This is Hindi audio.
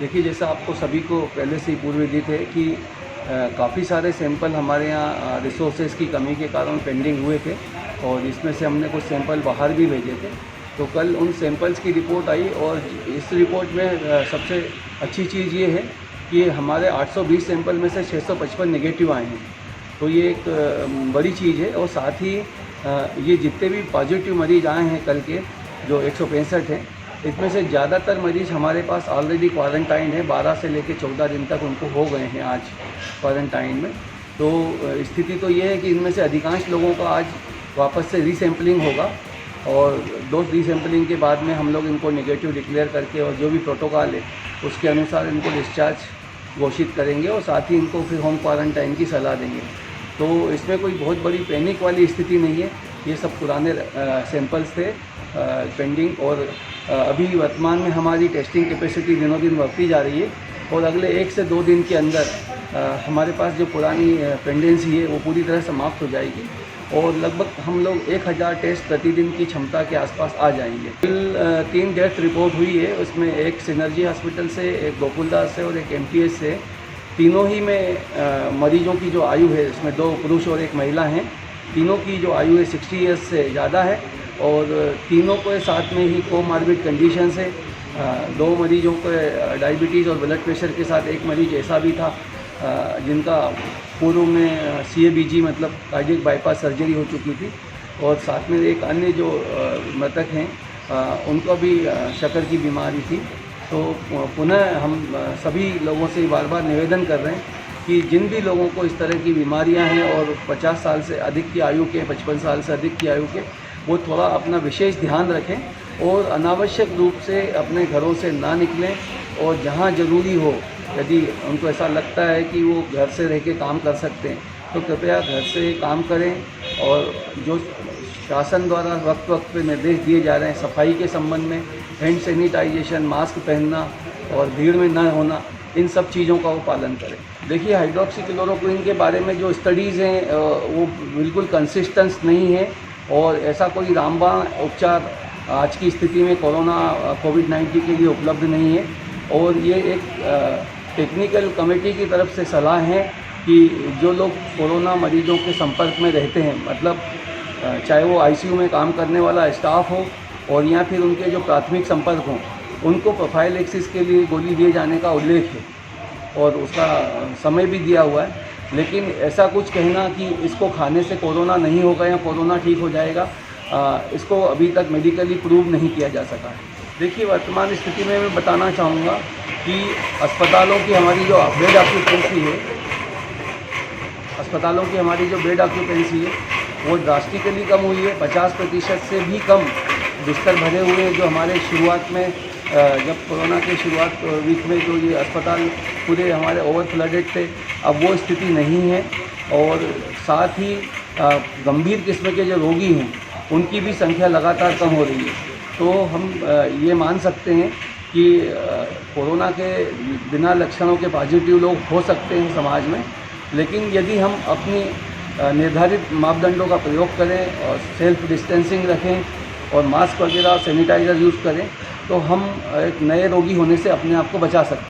देखिए, जैसा आपको सभी को पहले से ही पूर्व विदित है कि काफ़ी सारे सैंपल हमारे यहाँ रिसोर्सेज की कमी के कारण पेंडिंग हुए थे और इसमें से हमने कुछ सैंपल बाहर भी भेजे थे। तो कल उन सैंपल्स की रिपोर्ट आई और इस रिपोर्ट में सबसे अच्छी चीज़ ये है कि हमारे 820 सैंपल में से 655 नेगेटिव आए हैं। तो ये एक बड़ी चीज़ है और साथ ही ये जितने भी पॉजिटिव मरीज़ आए हैं कल के, जो 165 हैं, इसमें से ज़्यादातर मरीज़ हमारे पास ऑलरेडी क्वारंटाइन है। 12 से लेकर 14 दिन तक उनको हो गए हैं आज क्वारंटाइन में। तो स्थिति तो ये है कि इनमें से अधिकांश लोगों का आज वापस से रीसैम्पलिंग होगा और डोज रीसैम्पलिंग के बाद में हम लोग इनको नेगेटिव डिक्लेयर करके और जो भी प्रोटोकॉल है उसके अनुसार इनको डिस्चार्ज घोषित करेंगे और साथ ही इनको फिर होम क्वारंटाइन की सलाह देंगे। तो इसमें कोई बहुत बड़ी पैनिक वाली स्थिति नहीं है। ये सब पुराने सैंपल्स थे पेंडिंग और अभी वर्तमान में हमारी टेस्टिंग कैपेसिटी दिनों दिन बढ़ती जा रही है और अगले 1 से 2 दिन के अंदर हमारे पास जो पुरानी पेंडेंसी है वो पूरी तरह समाप्त हो जाएगी और लगभग हम लोग 1000 टेस्ट प्रतिदिन की क्षमता के आसपास आ जाएंगे। कल 3 डेथ रिपोर्ट हुई है, उसमें एक सिनर्जी हॉस्पिटल से, एक गोकुलदास से और एक एमटीएस से। तीनों ही में मरीजों की जो आयु है उसमें 2 पुरुष और 1 महिला हैं। तीनों की जो आयु है 60 ईयर्स से ज़्यादा है और तीनों को साथ में ही कोमॉर्बिड कंडीशन से 2 मरीजों को डायबिटीज़ और ब्लड प्रेशर के साथ एक मरीज ऐसा भी था जिनका पूर्व में CABG मतलब कार्डियक बाईपास सर्जरी हो चुकी थी और साथ में एक अन्य जो मृतक हैं उनको भी शक्कर की बीमारी थी। तो पुनः हम सभी लोगों से बार बार निवेदन कर रहे हैं कि जिन भी लोगों को इस तरह की बीमारियां हैं और 50 साल से अधिक की आयु के, 55 साल से अधिक की आयु के, वो थोड़ा अपना विशेष ध्यान रखें और अनावश्यक रूप से अपने घरों से ना निकलें और जहां ज़रूरी हो, यदि उनको ऐसा लगता है कि वो घर से रह के काम कर सकते हैं तो कृपया घर से काम करें। और जो शासन द्वारा वक्त वक्त पे निर्देश दिए जा रहे हैं सफाई के संबंध में, हैंड सैनिटाइजेशन, मास्क पहनना और भीड़ में न होना, इन सब चीज़ों का वो पालन करें। देखिए, हाइड्रोक्सीक्लोरोक्विन के बारे में जो स्टडीज़ हैं वो बिल्कुल कंसिस्टेंस नहीं है और ऐसा कोई रामबाण उपचार आज की स्थिति में कोविड-19 के लिए उपलब्ध नहीं है। और ये एक टेक्निकल कमेटी की तरफ से सलाह है कि जो लोग कोरोना मरीजों के संपर्क में रहते हैं, मतलब चाहे वो ICU में काम करने वाला स्टाफ हो और या फिर उनके जो प्राथमिक संपर्क हों, उनको प्रोफाइलैक्सिस के लिए गोली दिए जाने का उल्लेख है और उसका समय भी दिया हुआ है। लेकिन ऐसा कुछ कहना कि इसको खाने से कोरोना नहीं होगा या कोरोना ठीक हो जाएगा, इसको अभी तक मेडिकली प्रूव नहीं किया जा सका है। देखिए, वर्तमान स्थिति में मैं बताना चाहूँगा कि अस्पतालों की हमारी जो बेड ऑक्यूपेंसी है वो ड्रास्टिकली कम हुई है। 50% से भी कम बिस्तर भरे हुए हैं। जो हमारे शुरुआत में जब कोरोना के शुरुआत वीक में जो ये अस्पताल पूरे हमारे ओवर फ्लडेड थे, अब वो स्थिति नहीं है। और साथ ही गंभीर किस्म के जो रोगी हैं उनकी भी संख्या लगातार कम हो रही है। तो हम ये मान सकते हैं कि कोरोना के बिना लक्षणों के पॉजिटिव लोग हो सकते हैं समाज में, लेकिन यदि हम अपनी निर्धारित मापदंडों का प्रयोग करें और सेल्फ डिस्टेंसिंग रखें और मास्क वगैरह सैनिटाइज़र यूज़ करें तो हम एक नए रोगी होने से अपने आप को बचा सकते हैं।